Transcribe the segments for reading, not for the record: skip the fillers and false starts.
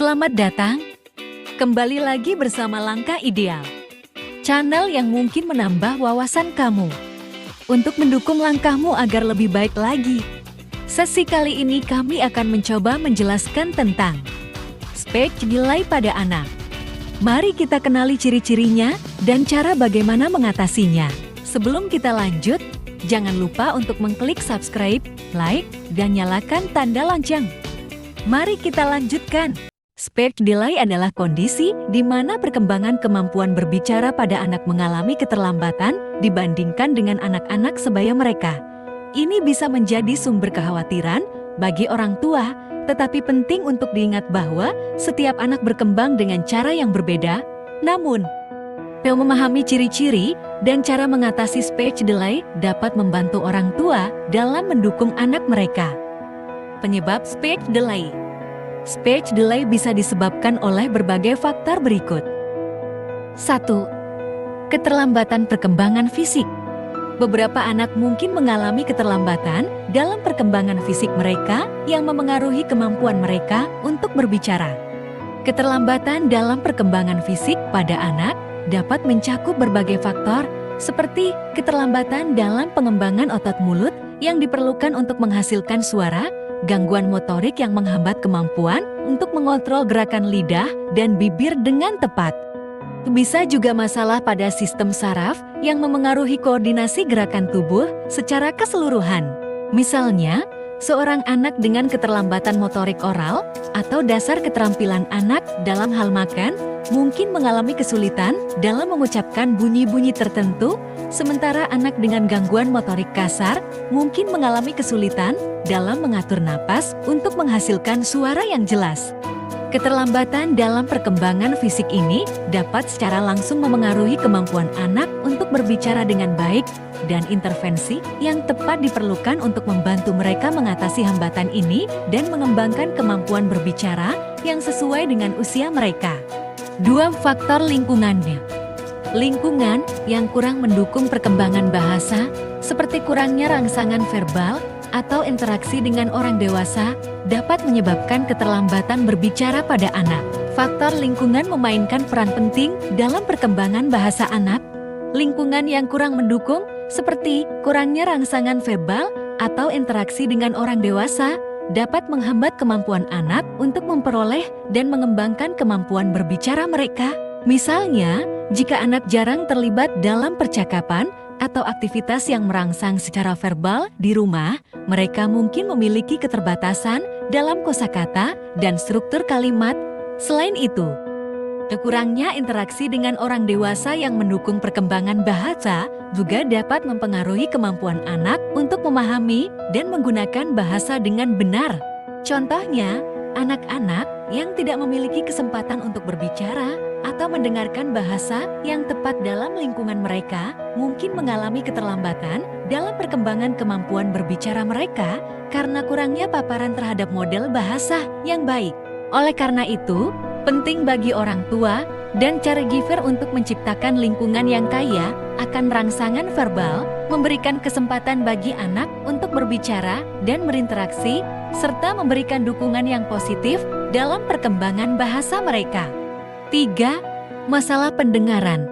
Selamat datang, kembali lagi bersama Langkah Ideal, channel yang mungkin menambah wawasan kamu untuk mendukung langkahmu agar lebih baik lagi. Sesi kali ini kami akan mencoba menjelaskan tentang speech delay pada anak. Mari kita kenali ciri-cirinya dan cara bagaimana mengatasinya. Sebelum kita lanjut, jangan lupa untuk mengklik subscribe, like, dan nyalakan tanda lonceng. Mari kita lanjutkan. Speech delay adalah kondisi di mana perkembangan kemampuan berbicara pada anak mengalami keterlambatan dibandingkan dengan anak-anak sebaya mereka. Ini bisa menjadi sumber kekhawatiran bagi orang tua, tetapi penting untuk diingat bahwa setiap anak berkembang dengan cara yang berbeda. Namun, memahami ciri-ciri dan cara mengatasi speech delay dapat membantu orang tua dalam mendukung anak mereka. Penyebab speech delay. Speech delay bisa disebabkan oleh berbagai faktor berikut. 1. Keterlambatan perkembangan fisik. Beberapa anak mungkin mengalami keterlambatan dalam perkembangan fisik mereka yang memengaruhi kemampuan mereka untuk berbicara. Keterlambatan dalam perkembangan fisik pada anak dapat mencakup berbagai faktor seperti keterlambatan dalam pengembangan otot mulut yang diperlukan untuk menghasilkan suara, gangguan motorik yang menghambat kemampuan untuk mengontrol gerakan lidah dan bibir dengan tepat. Bisa juga masalah pada sistem saraf yang memengaruhi koordinasi gerakan tubuh secara keseluruhan. Misalnya, seorang anak dengan keterlambatan motorik oral atau dasar keterampilan anak dalam hal makan mungkin mengalami kesulitan dalam mengucapkan bunyi-bunyi tertentu, sementara anak dengan gangguan motorik kasar mungkin mengalami kesulitan dalam mengatur napas untuk menghasilkan suara yang jelas. Keterlambatan dalam perkembangan fisik ini dapat secara langsung memengaruhi kemampuan anak untuk berbicara dengan baik, dan intervensi yang tepat diperlukan untuk membantu mereka mengatasi hambatan ini dan mengembangkan kemampuan berbicara yang sesuai dengan usia mereka. 2. Faktor lingkungannya. Lingkungan yang kurang mendukung perkembangan bahasa, seperti kurangnya rangsangan verbal atau interaksi dengan orang dewasa, dapat menyebabkan keterlambatan berbicara pada anak. Faktor lingkungan memainkan peran penting dalam perkembangan bahasa anak. Lingkungan yang kurang mendukung, seperti kurangnya rangsangan verbal atau interaksi dengan orang dewasa, dapat menghambat kemampuan anak untuk memperoleh dan mengembangkan kemampuan berbicara mereka. Misalnya, jika anak jarang terlibat dalam percakapan atau aktivitas yang merangsang secara verbal di rumah, mereka mungkin memiliki keterbatasan dalam kosakata dan struktur kalimat. Selain itu, kurangnya interaksi dengan orang dewasa yang mendukung perkembangan bahasa juga dapat mempengaruhi kemampuan anak untuk memahami dan menggunakan bahasa dengan benar. Contohnya, anak-anak yang tidak memiliki kesempatan untuk berbicara atau mendengarkan bahasa yang tepat dalam lingkungan mereka mungkin mengalami keterlambatan dalam perkembangan kemampuan berbicara mereka karena kurangnya paparan terhadap model bahasa yang baik. Oleh karena itu, penting bagi orang tua dan caregiver untuk menciptakan lingkungan yang kaya akan rangsangan verbal, memberikan kesempatan bagi anak untuk berbicara dan berinteraksi, serta memberikan dukungan yang positif dalam perkembangan bahasa mereka. 3. Masalah pendengaran.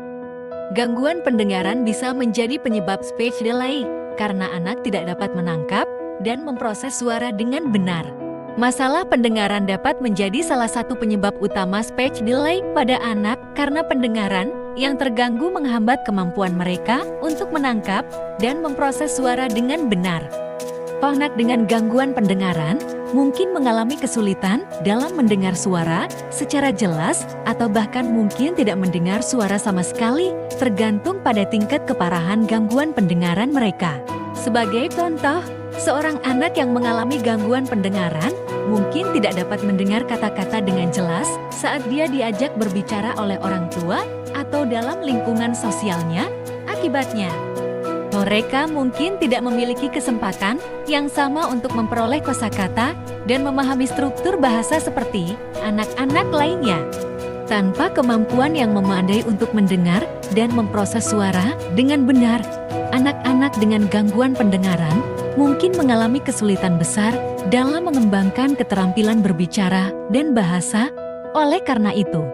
Gangguan pendengaran bisa menjadi penyebab speech delay karena anak tidak dapat menangkap dan memproses suara dengan benar. Masalah pendengaran dapat menjadi salah satu penyebab utama speech delay pada anak karena pendengaran yang terganggu menghambat kemampuan mereka untuk menangkap dan memproses suara dengan benar. Anak dengan gangguan pendengaran mungkin mengalami kesulitan dalam mendengar suara secara jelas atau bahkan mungkin tidak mendengar suara sama sekali, tergantung pada tingkat keparahan gangguan pendengaran mereka. Sebagai contoh, seorang anak yang mengalami gangguan pendengaran mungkin tidak dapat mendengar kata-kata dengan jelas saat dia diajak berbicara oleh orang tua atau dalam lingkungan sosialnya. Akibatnya, mereka mungkin tidak memiliki kesempatan yang sama untuk memperoleh kosakata dan memahami struktur bahasa seperti anak-anak lainnya. Tanpa kemampuan yang memadai untuk mendengar dan memproses suara dengan benar, anak-anak dengan gangguan pendengaran mungkin mengalami kesulitan besar dalam mengembangkan keterampilan berbicara dan bahasa Oleh karena itu,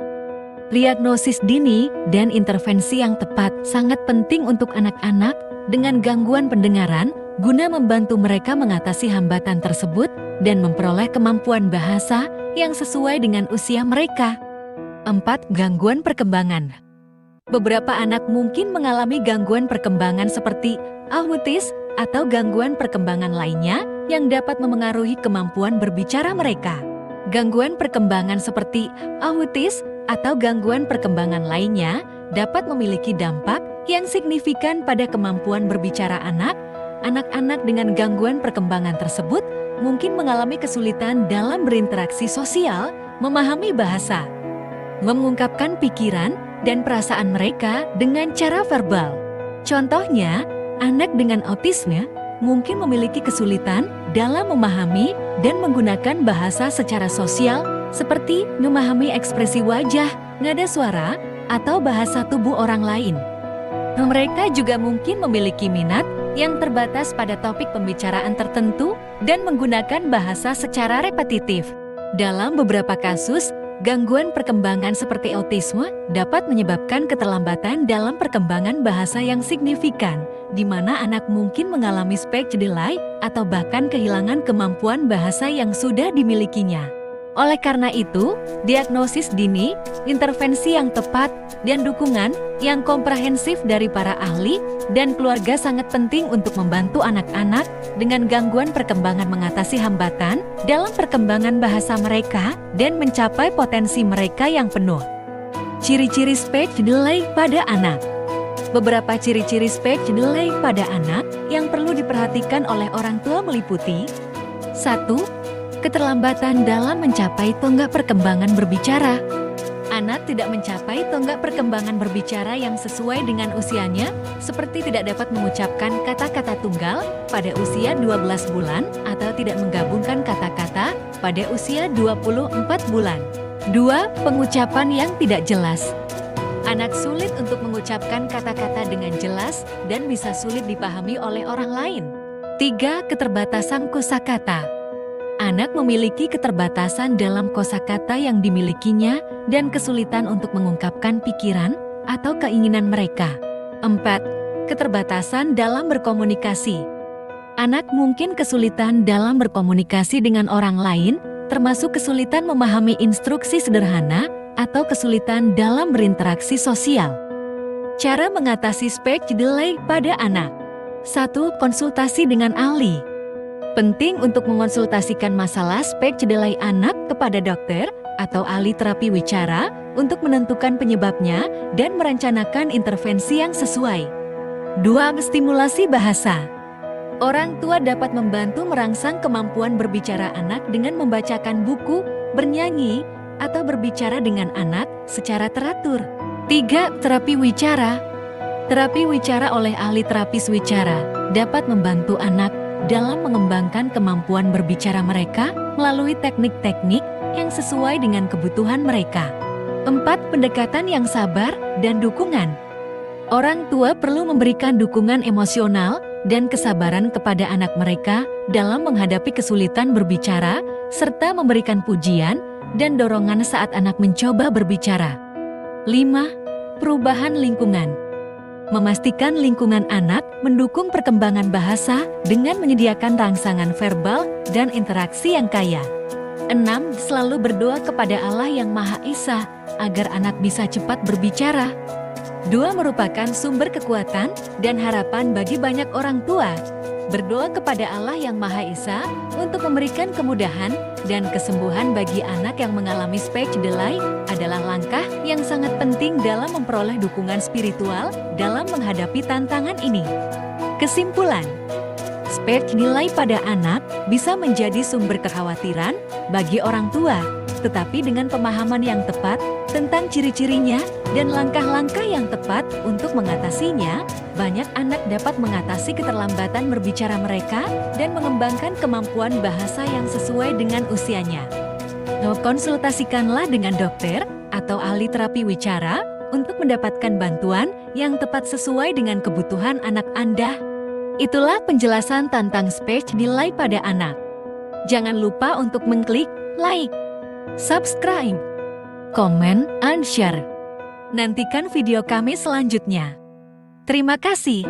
diagnosis dini dan intervensi yang tepat sangat penting untuk anak-anak dengan gangguan pendengaran guna membantu mereka mengatasi hambatan tersebut dan memperoleh kemampuan bahasa yang sesuai dengan usia mereka. 4. Gangguan perkembangan. Beberapa anak mungkin mengalami gangguan perkembangan seperti autis atau gangguan perkembangan lainnya yang dapat memengaruhi kemampuan berbicara mereka. Gangguan perkembangan seperti autis atau gangguan perkembangan lainnya dapat memiliki dampak yang signifikan pada kemampuan berbicara anak. Anak-anak dengan gangguan perkembangan tersebut mungkin mengalami kesulitan dalam berinteraksi sosial, memahami bahasa, mengungkapkan pikiran dan perasaan mereka dengan cara verbal. Contohnya, anak dengan autisme mungkin memiliki kesulitan dalam memahami dan menggunakan bahasa secara sosial seperti memahami ekspresi wajah, nada suara, atau bahasa tubuh orang lain. Mereka juga mungkin memiliki minat yang terbatas pada topik pembicaraan tertentu dan menggunakan bahasa secara repetitif. Dalam beberapa kasus, gangguan perkembangan seperti autisme dapat menyebabkan keterlambatan dalam perkembangan bahasa yang signifikan, di mana anak mungkin mengalami speech delay atau bahkan kehilangan kemampuan bahasa yang sudah dimilikinya. Oleh karena itu, diagnosis dini, intervensi yang tepat, dan dukungan yang komprehensif dari para ahli dan keluarga sangat penting untuk membantu anak-anak dengan gangguan perkembangan mengatasi hambatan dalam perkembangan bahasa mereka dan mencapai potensi mereka yang penuh. Ciri-ciri speech delay pada anak. Beberapa ciri-ciri speech delay pada anak yang perlu diperhatikan oleh orang tua meliputi 1. Keterlambatan dalam mencapai tonggak perkembangan berbicara. Anak tidak mencapai tonggak perkembangan berbicara yang sesuai dengan usianya, seperti tidak dapat mengucapkan kata-kata tunggal pada usia 12 bulan atau tidak menggabungkan kata-kata pada usia 24 bulan. 2. Pengucapan yang tidak jelas. Anak sulit untuk mengucapkan kata-kata dengan jelas dan bisa sulit dipahami oleh orang lain. 3. Keterbatasan kosakata. Anak memiliki keterbatasan dalam kosakata yang dimilikinya dan kesulitan untuk mengungkapkan pikiran atau keinginan mereka. 4. Keterbatasan dalam berkomunikasi. Anak mungkin kesulitan dalam berkomunikasi dengan orang lain, termasuk kesulitan memahami instruksi sederhana atau kesulitan dalam berinteraksi sosial. Cara mengatasi speech delay pada anak. 1. Konsultasi dengan ahli. Penting untuk mengonsultasikan masalah speech delay anak kepada dokter atau ahli terapi wicara untuk menentukan penyebabnya dan merencanakan intervensi yang sesuai. 2. Stimulasi bahasa. Orang tua dapat membantu merangsang kemampuan berbicara anak dengan membacakan buku, bernyanyi, atau berbicara dengan anak secara teratur. 3. Terapi wicara. Terapi wicara oleh ahli terapis wicara dapat membantu anak dalam mengembangkan kemampuan berbicara mereka melalui teknik-teknik yang sesuai dengan kebutuhan mereka. 4. Pendekatan yang sabar dan dukungan. Orang tua perlu memberikan dukungan emosional dan kesabaran kepada anak mereka dalam menghadapi kesulitan berbicara, serta memberikan pujian dan dorongan saat anak mencoba berbicara. 5. Perubahan lingkungan. Memastikan lingkungan anak mendukung perkembangan bahasa dengan menyediakan rangsangan verbal dan interaksi yang kaya. 6. Selalu berdoa kepada Allah yang Maha Esa agar anak bisa cepat berbicara. 2. Merupakan sumber kekuatan dan harapan bagi banyak orang tua. Berdoa kepada Allah yang Maha Esa untuk memberikan kemudahan dan kesembuhan bagi anak yang mengalami speech delay adalah langkah yang sangat penting dalam memperoleh dukungan spiritual dalam menghadapi tantangan ini. Kesimpulan, speech delay pada anak bisa menjadi sumber kekhawatiran bagi orang tua, tetapi dengan pemahaman yang tepat tentang ciri-cirinya dan langkah-langkah yang tepat untuk mengatasinya, banyak anak dapat mengatasi keterlambatan berbicara mereka dan mengembangkan kemampuan bahasa yang sesuai dengan usianya. Konsultasikanlah dengan dokter atau ahli terapi wicara untuk mendapatkan bantuan yang tepat sesuai dengan kebutuhan anak Anda. Itulah penjelasan tentang speech delay pada anak. Jangan lupa untuk mengklik like, subscribe, komen, dan share. Nantikan video kami selanjutnya. Terima kasih.